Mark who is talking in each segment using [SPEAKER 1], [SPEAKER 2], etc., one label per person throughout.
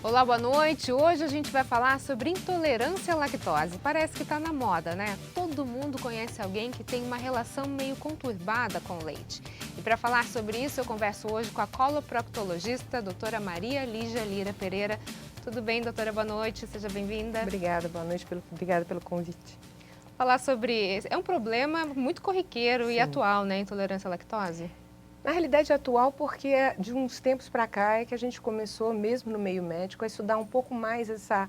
[SPEAKER 1] Olá, boa noite. Hoje a gente vai falar sobre intolerância à lactose. Parece que está na moda, né? Todo mundo conhece alguém que tem uma relação meio conturbada com o leite. E para falar sobre isso, eu converso hoje com a coloproctologista, doutora Maria Lígia Lira Pereira. Tudo bem, doutora? Boa noite, seja bem-vinda.
[SPEAKER 2] Obrigada, boa noite, obrigada pelo convite.
[SPEAKER 1] Falar sobre... É um problema muito corriqueiro e atual, né? Intolerância à lactose.
[SPEAKER 2] Na realidade atual, porque de uns tempos para cá é que a gente começou, mesmo no meio médico, a estudar um pouco mais essa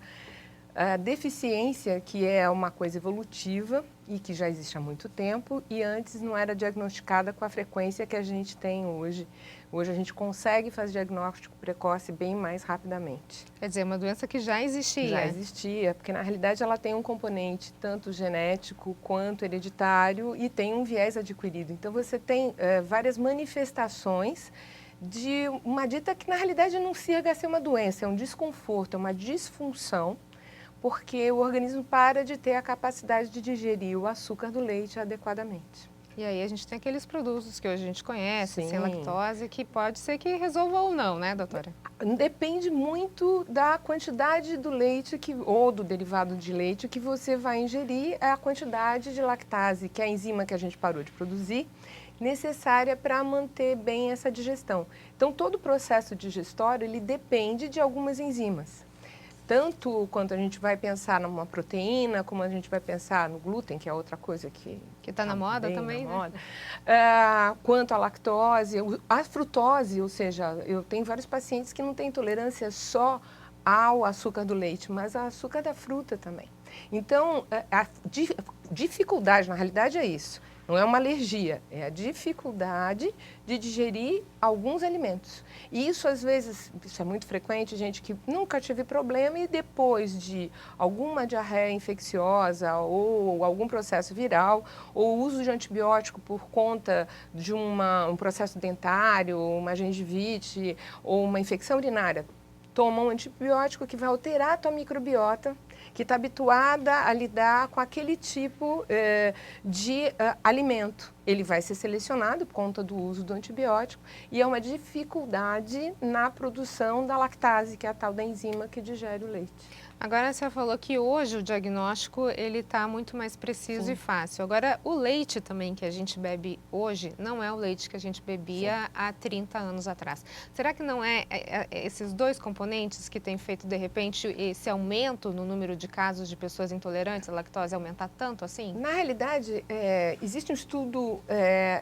[SPEAKER 2] deficiência, que é uma coisa evolutiva e que já existe há muito tempo e antes não era diagnosticada com a frequência que a gente tem hoje. Hoje a gente consegue fazer diagnóstico precoce bem mais rapidamente.
[SPEAKER 1] Quer dizer, uma doença que já existia.
[SPEAKER 2] Já existia, porque na realidade ela tem um componente tanto genético quanto hereditário e tem um viés adquirido. Então você tem várias manifestações de uma dita que na realidade não chega a ser uma doença, é um desconforto, é uma disfunção, porque o organismo para de ter a capacidade de digerir o açúcar do leite adequadamente.
[SPEAKER 1] E aí a gente tem aqueles produtos que hoje a gente conhece,
[SPEAKER 2] Sim.
[SPEAKER 1] sem lactose, que pode ser que resolva ou não, né, doutora?
[SPEAKER 2] Depende muito da quantidade do leite ou do derivado de leite que você vai ingerir, é a quantidade de lactase, que é a enzima que a gente parou de produzir, necessária para manter bem essa digestão. Então, todo o processo digestório, ele depende de algumas enzimas. Tanto quanto a gente vai pensar numa proteína, como a gente vai pensar no glúten, que é outra coisa que
[SPEAKER 1] está na moda também,
[SPEAKER 2] na
[SPEAKER 1] né?
[SPEAKER 2] moda. Quanto à lactose, a frutose, ou seja, eu tenho vários pacientes que não têm intolerância só ao açúcar do leite, mas ao açúcar da fruta também. Então, a dificuldade, na realidade, é isso. Não é uma alergia, é a dificuldade de digerir alguns alimentos. E isso, às vezes, isso é muito frequente, gente que nunca tive problema e depois de alguma diarreia infecciosa ou algum processo viral, ou uso de antibiótico por conta de um processo dentário, uma gengivite ou uma infecção urinária, toma um antibiótico que vai alterar a tua microbiota, que está habituada a lidar com aquele tipo de alimento. Ele vai ser selecionado por conta do uso do antibiótico e é uma dificuldade na produção da lactase, que é a tal da enzima que digere o leite.
[SPEAKER 1] Agora, você falou que hoje o diagnóstico ele está muito mais preciso e fácil. Agora, o leite também que a gente bebe hoje não é o leite que a gente bebia há 30 anos atrás. Será que não é esses dois componentes que têm feito, de repente, esse aumento no número de casos de pessoas intolerantes à lactose aumentar tanto assim?
[SPEAKER 2] Na realidade, existe um estudo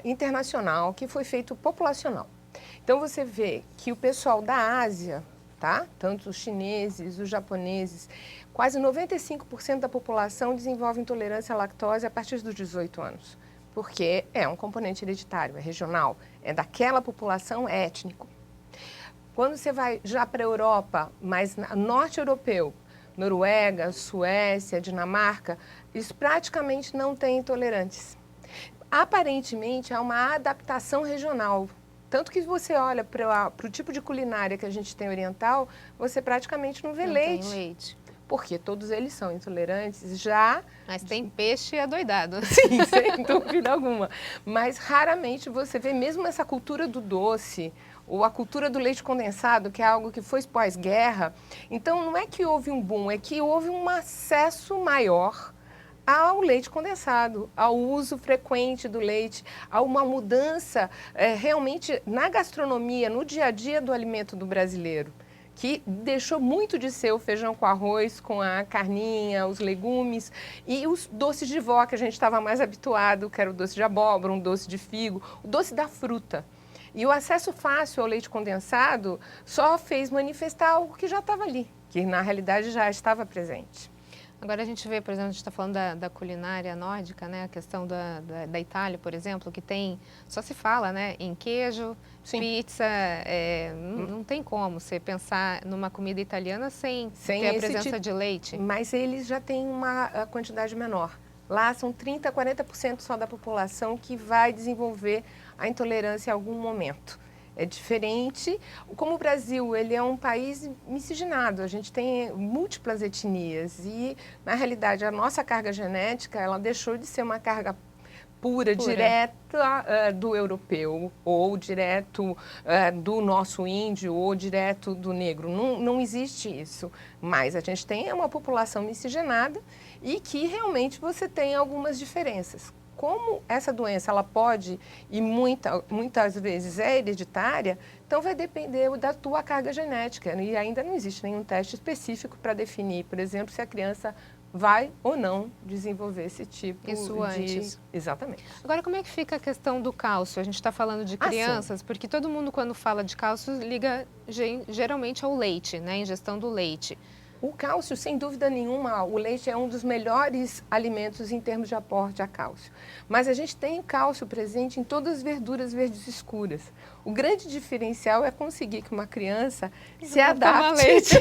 [SPEAKER 2] internacional que foi feito populacional. Então, você vê que o pessoal da Ásia, tá? Tanto os chineses, os japoneses, quase 95% da população desenvolve intolerância à lactose a partir dos 18 anos, porque é um componente hereditário, é regional, é daquela população, é étnico. Quando você vai já para a Europa, mais norte europeu, Noruega, Suécia, Dinamarca, eles praticamente não têm intolerantes. Aparentemente, há uma adaptação regional. Tanto que você olha para o tipo de culinária que a gente tem oriental, você praticamente não vê leite.
[SPEAKER 1] Tem leite.
[SPEAKER 2] Porque todos eles são intolerantes já...
[SPEAKER 1] Mas tem peixe adoidado.
[SPEAKER 2] Sim, sem dúvida alguma. Mas raramente você vê mesmo essa cultura do doce ou a cultura do leite condensado, que é algo que foi pós-guerra. Então, não é que houve um boom, é que houve um acesso maior ao leite condensado, ao uso frequente do leite, a uma mudança realmente na gastronomia, no dia a dia do alimento do brasileiro, que deixou muito de ser o feijão com arroz, com a carninha, os legumes e os doces de vó que a gente estava mais habituado, que era o doce de abóbora, um doce de figo, o doce da fruta. E o acesso fácil ao leite condensado só fez manifestar algo que já estava ali, que na realidade já estava presente.
[SPEAKER 1] Agora a gente vê, por exemplo, a gente está falando da culinária nórdica, né? A questão da Itália, por exemplo, que tem, só se fala, né, em queijo, pizza, não tem como você pensar numa comida italiana sem ter a presença de leite.
[SPEAKER 2] Mas eles já têm uma quantidade menor. Lá são 30% a 40% só da população que vai desenvolver a intolerância em algum momento. É diferente. Como o Brasil, ele é um país miscigenado, a gente tem múltiplas etnias e, na realidade, a nossa carga genética, ela deixou de ser uma carga pura. Direta do europeu, ou direto do nosso índio, ou direto do negro. Não existe isso. Mas a gente tem uma população miscigenada e que realmente você tem algumas diferenças. Como essa doença ela pode e muitas vezes é hereditária, então vai depender da tua carga genética. E ainda não existe nenhum teste específico para definir, por exemplo, se a criança vai ou não desenvolver esse tipo
[SPEAKER 1] Isso antes.
[SPEAKER 2] Exatamente.
[SPEAKER 1] Agora, como é que fica a questão do cálcio? A gente está falando de crianças, porque todo mundo, quando fala de cálcio, liga geralmente ao leite, né? A ingestão do leite.
[SPEAKER 2] O cálcio, sem dúvida nenhuma, o leite é um dos melhores alimentos em termos de aporte a cálcio. Mas a gente tem cálcio presente em todas as verduras verdes escuras. O grande diferencial é conseguir que uma criança se adapte.
[SPEAKER 1] Coma leite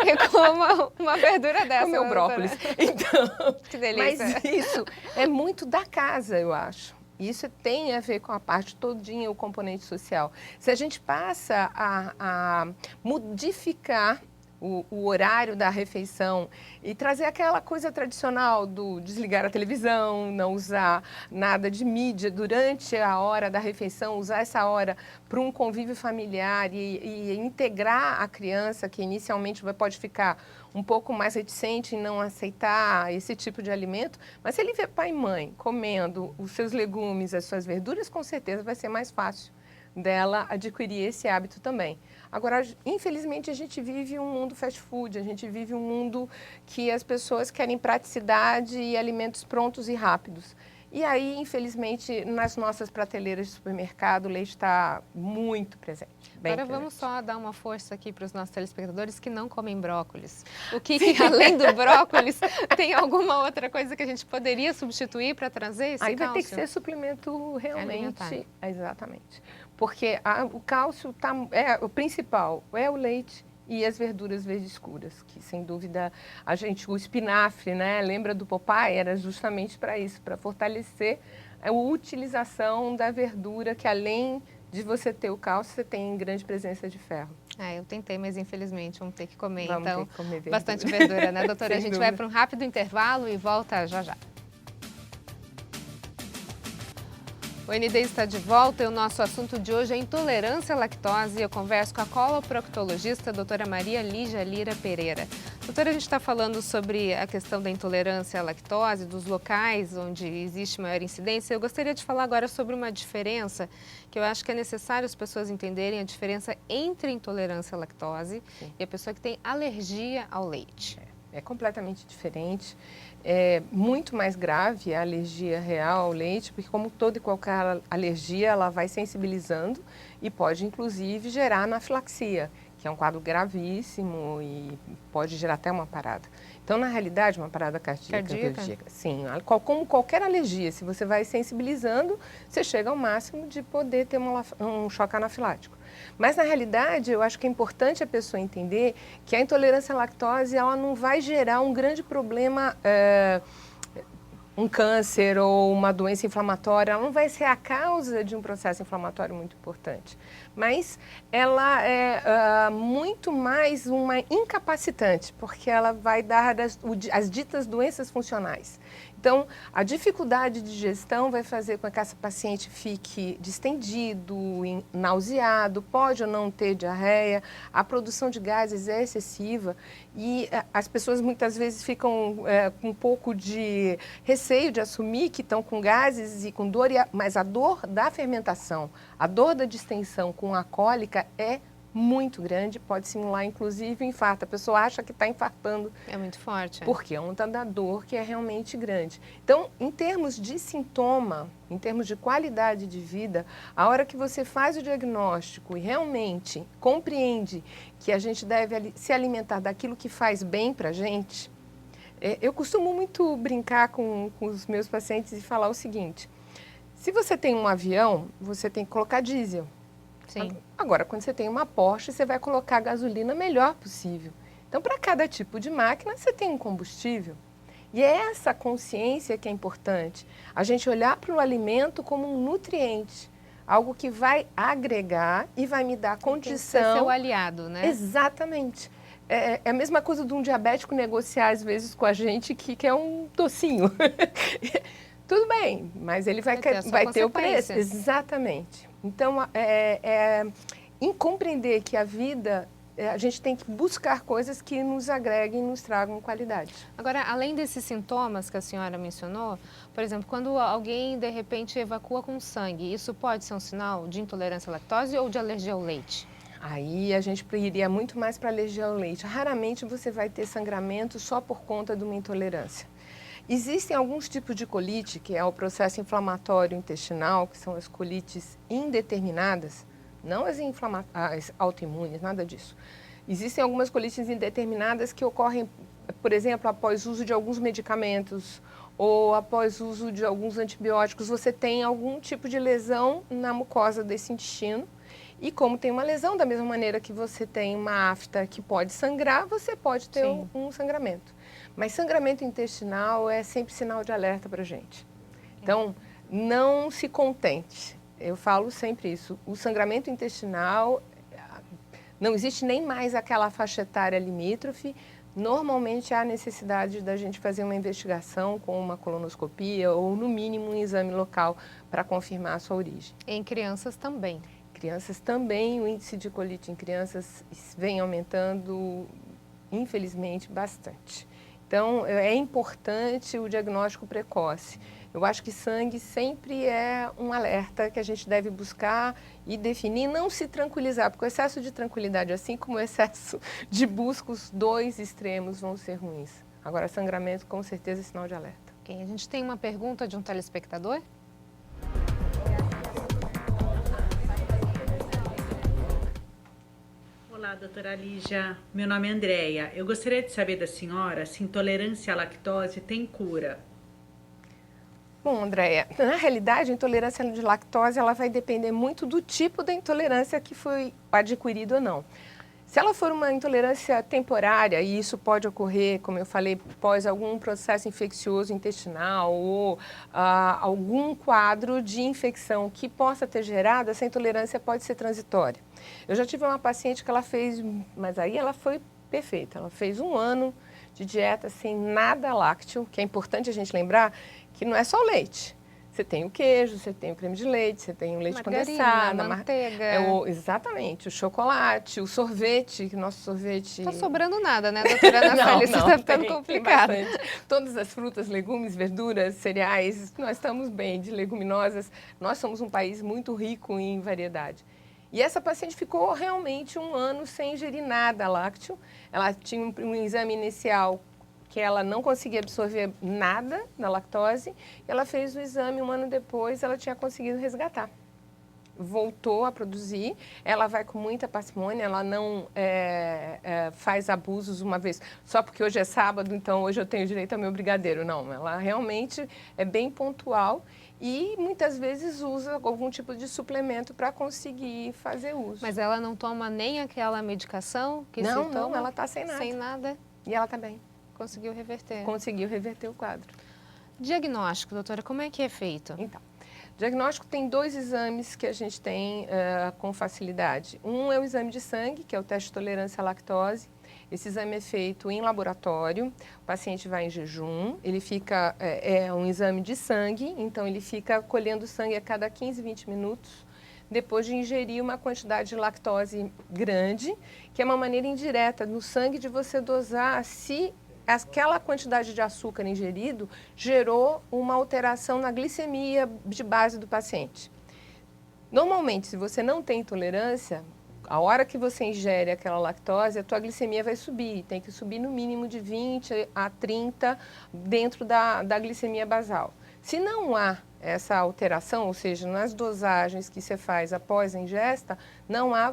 [SPEAKER 1] e coma uma verdura dessa.
[SPEAKER 2] Comeu brócolis. Então,
[SPEAKER 1] que delícia.
[SPEAKER 2] Mas isso é muito da casa, eu acho. Isso tem a ver com a parte todinha, o componente social. Se a gente passa a modificar o horário da refeição e trazer aquela coisa tradicional do desligar a televisão, não usar nada de mídia durante a hora da refeição, usar essa hora para um convívio familiar e integrar a criança, que inicialmente pode ficar um pouco mais reticente em não aceitar esse tipo de alimento, mas se ele vê pai e mãe comendo os seus legumes, as suas verduras, com certeza vai ser mais fácil dela adquirir esse hábito também. Agora, infelizmente, a gente vive um mundo fast food, a gente vive um mundo que as pessoas querem praticidade e alimentos prontos e rápidos. E aí, infelizmente, nas nossas prateleiras de supermercado, o leite está muito presente.
[SPEAKER 1] Agora vamos só dar uma força aqui para os nossos telespectadores que não comem brócolis. O que além do brócolis, tem alguma outra coisa que a gente poderia substituir para trazer esse
[SPEAKER 2] cálcio? Aí vai ter que ser suplemento realmente. Exatamente. Porque o cálcio o principal é o leite e as verduras verdes escuras, que sem dúvida o espinafre, né? Lembra do Popeye? Era justamente para isso, para fortalecer a utilização da verdura, que além de você ter o cálcio, você tem grande presença de ferro.
[SPEAKER 1] Eu tentei, mas infelizmente vamos ter que comer,
[SPEAKER 2] vamos
[SPEAKER 1] então,
[SPEAKER 2] ter que comer verdura.
[SPEAKER 1] Bastante verdura, né, doutora? A gente vai para um rápido intervalo e volta já já. O ND está de volta e o nosso assunto de hoje é intolerância à lactose. Eu converso com a coloproctologista, doutora Maria Lígia Lira Pereira. Doutora, a gente está falando sobre a questão da intolerância à lactose, dos locais onde existe maior incidência. Eu gostaria de falar agora sobre uma diferença que eu acho que é necessário as pessoas entenderem, a diferença entre a intolerância à lactose e a pessoa que tem alergia ao leite.
[SPEAKER 2] É completamente diferente. É muito mais grave a alergia real ao leite, porque como toda e qualquer alergia, ela vai sensibilizando e pode, inclusive, gerar anafilaxia, que é um quadro gravíssimo e pode gerar até uma parada. Então, na realidade, uma parada cardíaca. Sim, como qualquer alergia, se você vai sensibilizando, você chega ao máximo de poder ter um choque anafilático. Mas, na realidade, eu acho que é importante a pessoa entender que a intolerância à lactose ela não vai gerar um grande problema, um câncer ou uma doença inflamatória, ela não vai ser a causa de um processo inflamatório muito importante. Mas ela é muito mais uma incapacitante, porque ela vai dar as ditas doenças funcionais. Então, a dificuldade de digestão vai fazer com que essa paciente fique distendido, nauseado, pode ou não ter diarreia, a produção de gases é excessiva e as pessoas muitas vezes ficam com um pouco de receio de assumir que estão com gases e com dor, mas a dor da fermentação, a dor da distensão com a cólica é muito grande, pode simular inclusive infarto. A pessoa acha que está infartando.
[SPEAKER 1] É muito forte.
[SPEAKER 2] Porque é uma da dor que é realmente grande. Então, em termos de sintoma, em termos de qualidade de vida, a hora que você faz o diagnóstico e realmente compreende que a gente deve se alimentar daquilo que faz bem para a gente, eu costumo muito brincar com os meus pacientes e falar o seguinte: se você tem um avião, você tem que colocar diesel.
[SPEAKER 1] Sim.
[SPEAKER 2] Agora, quando você tem uma Porsche, você vai colocar a gasolina melhor possível. Então, para cada tipo de máquina, você tem um combustível. E é essa consciência que é importante. A gente olhar para o alimento como um nutriente. Algo que vai agregar e vai me dar condição...
[SPEAKER 1] Tem que ser seu aliado, né?
[SPEAKER 2] Exatamente. É a mesma coisa de um diabético negociar, às vezes, com a gente que quer um docinho. Tudo bem, mas ele vai ter o preço. Exatamente. Então, em compreender que a vida, a gente tem que buscar coisas que nos agreguem e nos tragam qualidade.
[SPEAKER 1] Agora, além desses sintomas que a senhora mencionou, por exemplo, quando alguém, de repente, evacua com sangue, isso pode ser um sinal de intolerância à lactose ou de alergia ao leite?
[SPEAKER 2] Aí a gente iria muito mais para alergia ao leite. Raramente você vai ter sangramento só por conta de uma intolerância. Existem alguns tipos de colite, que é o processo inflamatório intestinal, que são as colites indeterminadas, não as autoimunes, nada disso. Existem algumas colites indeterminadas que ocorrem, por exemplo, após uso de alguns medicamentos ou após uso de alguns antibióticos. Você tem algum tipo de lesão na mucosa desse intestino. E como tem uma lesão, da mesma maneira que você tem uma afta que pode sangrar, você pode ter um sangramento. Mas sangramento intestinal é sempre sinal de alerta para a gente. Então, não se contente. Eu falo sempre isso. O sangramento intestinal, não existe nem mais aquela faixa etária limítrofe. Normalmente há necessidade da gente fazer uma investigação com uma colonoscopia ou, no mínimo, um exame local para confirmar a sua origem.
[SPEAKER 1] Em crianças também.
[SPEAKER 2] Crianças também, o índice de colite em crianças vem aumentando, infelizmente, bastante. Então, é importante o diagnóstico precoce. Eu acho que sangue sempre é um alerta que a gente deve buscar e definir, não se tranquilizar, porque o excesso de tranquilidade, assim como o excesso de busca, os dois extremos vão ser ruins. Agora, sangramento, com certeza, é sinal de alerta.
[SPEAKER 1] Okay, a gente tem uma pergunta de um telespectador?
[SPEAKER 3] Olá, doutora Lígia. Meu nome é Andréia. Eu gostaria de saber da senhora se intolerância à lactose tem cura.
[SPEAKER 2] Bom, Andréia, na realidade, a intolerância de lactose ela vai depender muito do tipo da intolerância que foi adquirida ou não. Se ela for uma intolerância temporária, e isso pode ocorrer, como eu falei, após algum processo infeccioso intestinal ou algum quadro de infecção que possa ter gerado, essa intolerância pode ser transitória. Eu já tive uma paciente que ela fez, mas aí ela foi perfeita, ela fez 1 ano de dieta sem nada lácteo, que é importante a gente lembrar que não é só o leite. Você tem o queijo, você tem o creme de leite, você tem o leite condensado,
[SPEAKER 1] a manteiga.
[SPEAKER 2] Exatamente, o chocolate, o sorvete, que nosso sorvete...
[SPEAKER 1] Não está sobrando nada, né, doutora Ana Célia? Isso está ficando complicado.
[SPEAKER 2] Todas as frutas, legumes, verduras, cereais, nós estamos bem, de leguminosas. Nós somos um país muito rico em variedade. E essa paciente ficou realmente 1 ano sem ingerir nada lácteo. Ela tinha um exame inicial que ela não conseguia absorver nada da lactose. Ela fez o exame 1 ano depois, ela tinha conseguido resgatar. Voltou a produzir, ela vai com muita parcimônia, ela não faz abusos uma vez, só porque hoje é sábado, então hoje eu tenho direito ao meu brigadeiro. Não, ela realmente é bem pontual e muitas vezes usa algum tipo de suplemento para conseguir fazer uso.
[SPEAKER 1] Mas ela não toma nem aquela medicação que se toma?
[SPEAKER 2] Não, ela está sem nada.
[SPEAKER 1] Sem nada.
[SPEAKER 2] E ela está bem.
[SPEAKER 1] Conseguiu reverter.
[SPEAKER 2] Conseguiu reverter o quadro.
[SPEAKER 1] Diagnóstico, doutora, como é que é feito?
[SPEAKER 2] Então, diagnóstico tem 2 exames que a gente tem com facilidade. Um é o exame de sangue, que é o teste de tolerância à lactose. Esse exame é feito em laboratório, o paciente vai em jejum, ele fica, é um exame de sangue, então ele fica colhendo sangue a cada 15, 20 minutos, depois de ingerir uma quantidade de lactose grande, que é uma maneira indireta no sangue de você dosar se aquela quantidade de açúcar ingerido gerou uma alteração na glicemia de base do paciente. Normalmente, se você não tem intolerância, a hora que você ingere aquela lactose, a tua glicemia vai subir. Tem que subir no mínimo de 20 a 30 dentro da glicemia basal. Se não há essa alteração, ou seja, nas dosagens que você faz após a ingesta,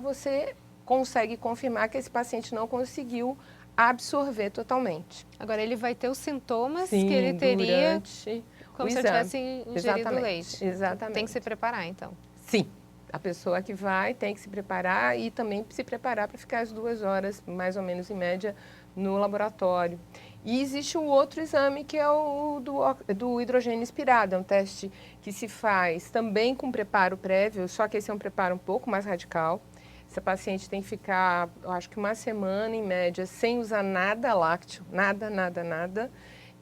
[SPEAKER 2] você consegue confirmar que esse paciente não conseguiu absorver totalmente.
[SPEAKER 1] Agora, ele vai ter os sintomas que ele teria como se ele tivesse ingerido leite.
[SPEAKER 2] Exatamente.
[SPEAKER 1] Tem que se preparar, então.
[SPEAKER 2] Sim. A pessoa que vai tem que se preparar e também se preparar para ficar as 2 horas, mais ou menos em média, no laboratório. E existe o outro exame que é o do hidrogênio inspirado. É um teste que se faz também com preparo prévio, só que esse é um preparo um pouco mais radical. Essa paciente tem que ficar, eu acho que 1 semana, em média, sem usar nada lácteo, nada.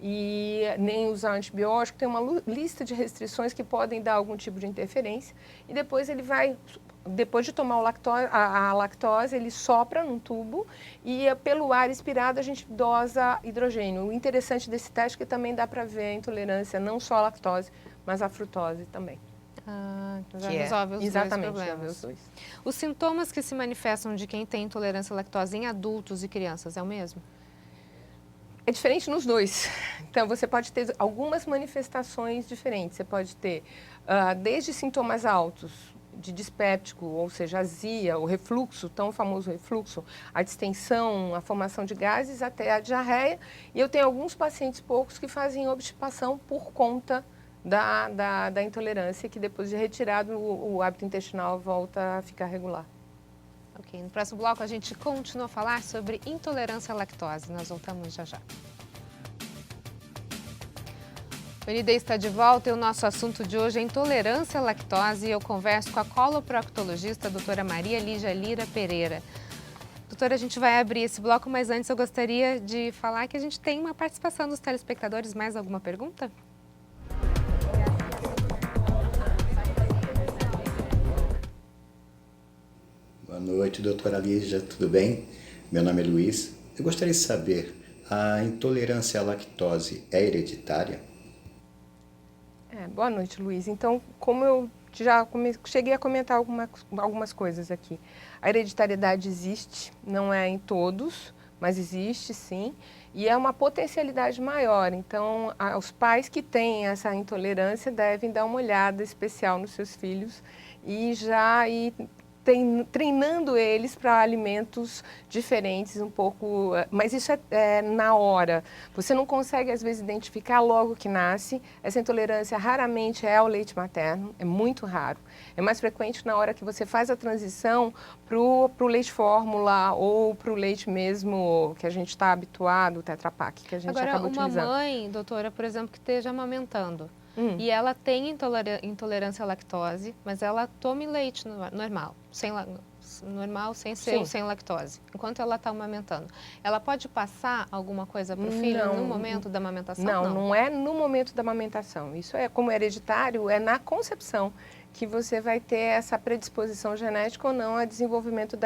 [SPEAKER 2] e nem usar antibiótico. Tem uma lista de restrições que podem dar algum tipo de interferência. E depois ele vai, depois de tomar a lactose, ele sopra num tubo e pelo ar expirado a gente dosa hidrogênio. O interessante desse teste é que também dá para ver a intolerância, não só à lactose, mas à frutose também.
[SPEAKER 1] Então já resolve os
[SPEAKER 2] exatamente,
[SPEAKER 1] dois problemas.
[SPEAKER 2] os dois.
[SPEAKER 1] Os sintomas que se manifestam de quem tem intolerância à lactose em adultos e crianças é o mesmo?
[SPEAKER 2] É diferente nos dois. Então, você pode ter algumas manifestações diferentes. Você pode ter desde sintomas altos, de dispéptico, ou seja, azia, o refluxo, tão famoso refluxo, a distensão, a formação de gases, até a diarreia. E eu tenho alguns pacientes, poucos, que fazem obstipação por conta da intolerância, que depois de retirado o hábito intestinal volta a ficar regular.
[SPEAKER 1] Ok, no próximo bloco a gente continua a falar sobre intolerância à lactose. Nós voltamos já já. O ND está de volta e o nosso assunto de hoje é intolerância à lactose e eu converso com a coloproctologista, a doutora Maria Lígia Lira Pereira. Doutora, a gente vai abrir esse bloco, mas antes eu gostaria de falar que a gente tem uma participação dos telespectadores. Mais alguma pergunta?
[SPEAKER 4] Boa noite, doutora Lígia, tudo bem? Meu nome é Luiz. Eu gostaria de saber, a intolerância à lactose é hereditária?
[SPEAKER 2] Boa noite, Luiz. Então, como eu já cheguei a comentar algumas coisas aqui. A hereditariedade existe, não é em todos, mas existe sim, e é uma potencialidade maior. Então, os pais que têm essa intolerância devem dar uma olhada especial nos seus filhos e já ir treinando eles para alimentos diferentes um pouco, mas isso é na hora. Você não consegue, às vezes, identificar logo que nasce. Essa intolerância raramente é ao leite materno, é muito raro. É mais frequente na hora que você faz a transição para o leite fórmula ou para o leite mesmo que a gente está habituado, o Tetra Pak, que a gente acaba utilizando.
[SPEAKER 1] Agora, uma mãe, doutora, por exemplo, que esteja amamentando, e ela tem intolerância à lactose, mas ela tome leite normal, sem lactose, enquanto ela está amamentando. Ela pode passar alguma coisa para o filho no momento da amamentação?
[SPEAKER 2] Não é no momento da amamentação. Isso é como hereditário, é na concepção que você vai ter essa predisposição genética ou não a desenvolvimento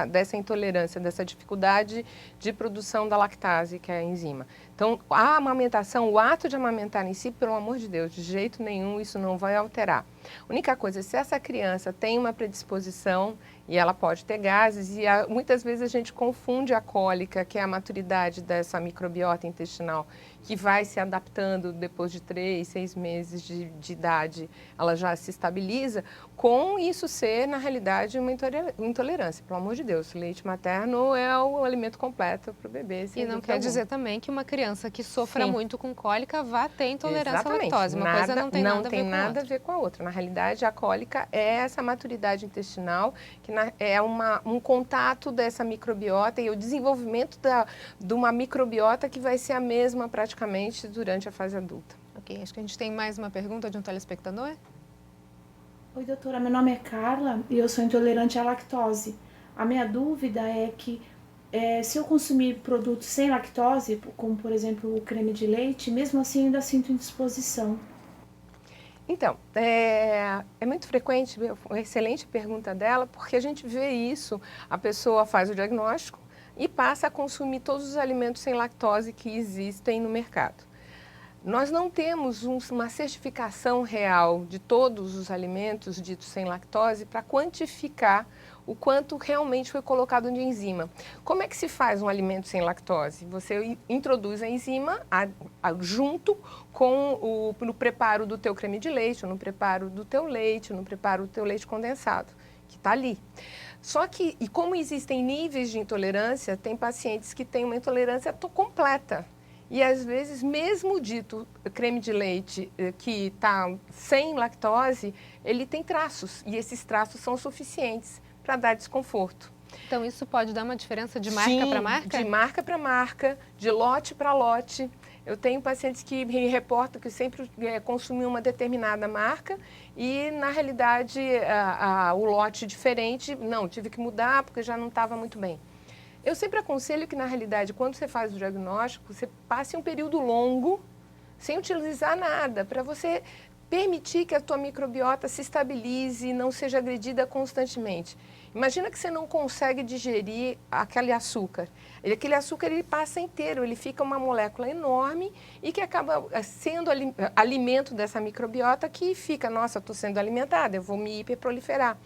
[SPEAKER 2] dessa intolerância, dessa dificuldade de produção da lactase, que é a enzima. Então, a amamentação, o ato de amamentar em si, pelo amor de Deus, de jeito nenhum isso não vai alterar. A única coisa, se essa criança tem uma predisposição e ela pode ter gases, e muitas vezes a gente confunde a cólica, que é a maturidade dessa microbiota intestinal, que vai se adaptando depois de 3, 6 meses de idade, ela já se estabiliza, com isso ser, na realidade, uma intolerância. Pelo amor de Deus, o leite materno é o alimento completo para o bebê.
[SPEAKER 1] E não quer dizer também que uma criança que sofra muito com cólica vá ter intolerância à lactose. Uma coisa não tem nada a ver com a outra.
[SPEAKER 2] Na realidade, a cólica é essa maturidade intestinal, que é um contato dessa microbiota e o desenvolvimento de uma microbiota que vai ser a mesma praticamente durante a fase adulta.
[SPEAKER 1] Ok, acho que a gente tem mais uma pergunta de um telespectador.
[SPEAKER 5] Oi, doutora, meu nome é Carla e eu sou intolerante à lactose. A minha dúvida é que se eu consumir produtos sem lactose, como por exemplo o creme de leite, mesmo assim ainda sinto indisposição.
[SPEAKER 2] Então, é muito frequente, uma excelente pergunta dela, porque a gente vê isso, a pessoa faz o diagnóstico e passa a consumir todos os alimentos sem lactose que existem no mercado. Nós não temos uma certificação real de todos os alimentos ditos sem lactose para quantificar o quanto realmente foi colocado de enzima. Como é que se faz um alimento sem lactose? Você introduz a enzima junto com no preparo do teu creme de leite, ou no preparo do teu leite, ou no preparo do teu leite condensado, que está ali. Só que, e como existem níveis de intolerância, tem pacientes que têm uma intolerância completa. E às vezes, mesmo dito creme de leite que está sem lactose, ele tem traços, e esses traços são suficientes para dar desconforto.
[SPEAKER 1] Então, isso pode dar uma diferença de marca para marca?
[SPEAKER 2] De marca para marca, de lote para lote. Eu tenho pacientes que me reportam que sempre consumiam uma determinada marca e, na realidade, o lote diferente, não, tive que mudar porque já não estava muito bem. Eu sempre aconselho que, na realidade, quando você faz o diagnóstico, você passe um período longo, sem utilizar nada, para você permitir que a tua microbiota se estabilize e não seja agredida constantemente. Imagina que você não consegue digerir aquele açúcar. Aquele açúcar ele passa inteiro, ele fica uma molécula enorme e que acaba sendo alimento dessa microbiota que fica, nossa, estou sendo alimentada, eu vou me hiperproliferar.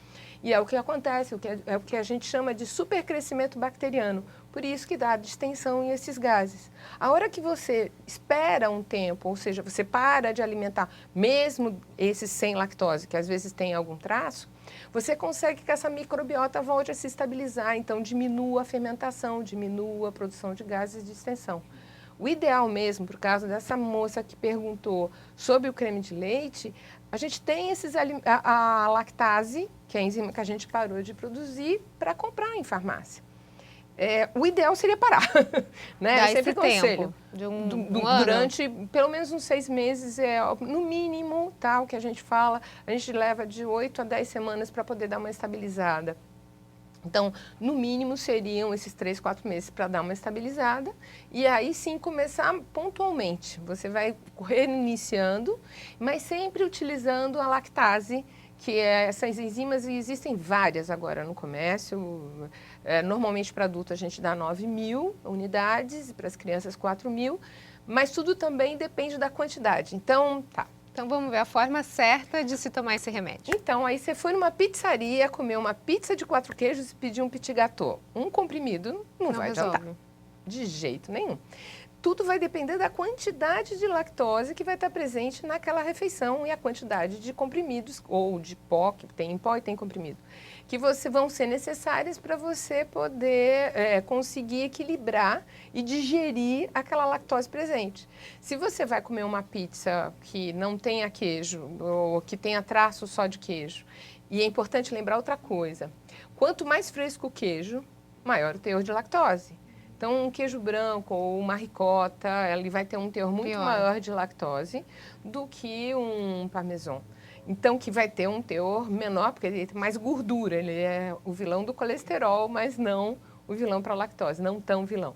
[SPEAKER 2] E é o que acontece, é o que a gente chama de supercrescimento bacteriano. Por isso que dá distensão em esses gases. A hora que você espera um tempo, ou seja, você para de alimentar, mesmo esses sem lactose, que às vezes tem algum traço, você consegue que essa microbiota volte a se estabilizar, então diminua a fermentação, diminua a produção de gases de distensão. O ideal mesmo, por causa dessa moça que perguntou sobre o creme de leite, a gente tem a lactase, que é a enzima que a gente parou de produzir, para comprar em farmácia. O ideal seria parar, né?
[SPEAKER 1] Dá
[SPEAKER 2] Eu sempre
[SPEAKER 1] esse
[SPEAKER 2] aconselho.
[SPEAKER 1] tempo de um ano?
[SPEAKER 2] Durante pelo menos uns 6 meses, no mínimo, tá, o que a gente fala, a gente leva de 8 a 10 semanas para poder dar uma estabilizada. Então, no mínimo, seriam esses 3, 4 meses para dar uma estabilizada e aí sim começar pontualmente. Você vai reiniciando, mas sempre utilizando a lactase, que é essas enzimas, e existem várias agora no comércio. Normalmente para adulto a gente dá 9.000 unidades, para as crianças 4.000, mas tudo também depende da quantidade. Então, tá.
[SPEAKER 1] Então vamos ver a forma certa de se tomar esse remédio.
[SPEAKER 2] Então, aí você foi numa pizzaria, comeu uma pizza de 4 queijos e pediu um petit gâteau. Um comprimido não vai
[SPEAKER 1] resolve.
[SPEAKER 2] adiantar. De jeito nenhum. Tudo vai depender da quantidade de lactose que vai estar presente naquela refeição e a quantidade de comprimidos, ou de pó, que tem em pó e tem comprimido, que vão ser necessárias para você poder conseguir equilibrar e digerir aquela lactose presente. Se você vai comer uma pizza que não tenha queijo, ou que tenha traço só de queijo, e é importante lembrar outra coisa, quanto mais fresco o queijo, maior o teor de lactose. Então, um queijo branco ou uma ricota, ele vai ter um teor muito maior de lactose do que um parmesão. Então, que vai ter um teor menor, porque ele tem mais gordura. Ele é o vilão do colesterol, mas não o vilão para a lactose, não tão vilão.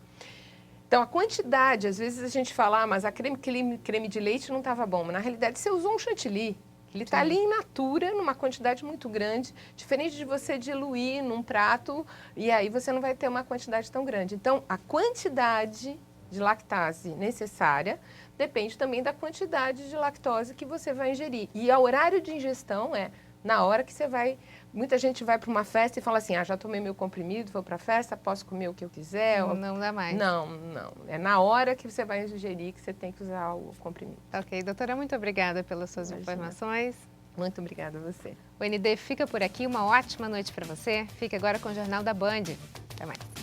[SPEAKER 2] Então, a quantidade, às vezes a gente fala, mas a creme de leite não estava bom. Mas, na realidade, você usou um chantilly. Ele está ali in natura, numa quantidade muito grande, diferente de você diluir num prato e aí você não vai ter uma quantidade tão grande. Então, a quantidade de lactase necessária depende também da quantidade de lactose que você vai ingerir. E o horário de ingestão é na hora que você vai... Muita gente vai para uma festa e fala assim, já tomei meu comprimido, vou para a festa, posso comer o que eu quiser.
[SPEAKER 1] Não dá mais.
[SPEAKER 2] Não. É na hora que você vai ingerir que você tem que usar o comprimido.
[SPEAKER 1] Ok, doutora, muito obrigada pelas suas informações.
[SPEAKER 2] Muito obrigada a você.
[SPEAKER 1] O ND fica por aqui, uma ótima noite para você. Fique agora com o Jornal da Band. Até mais.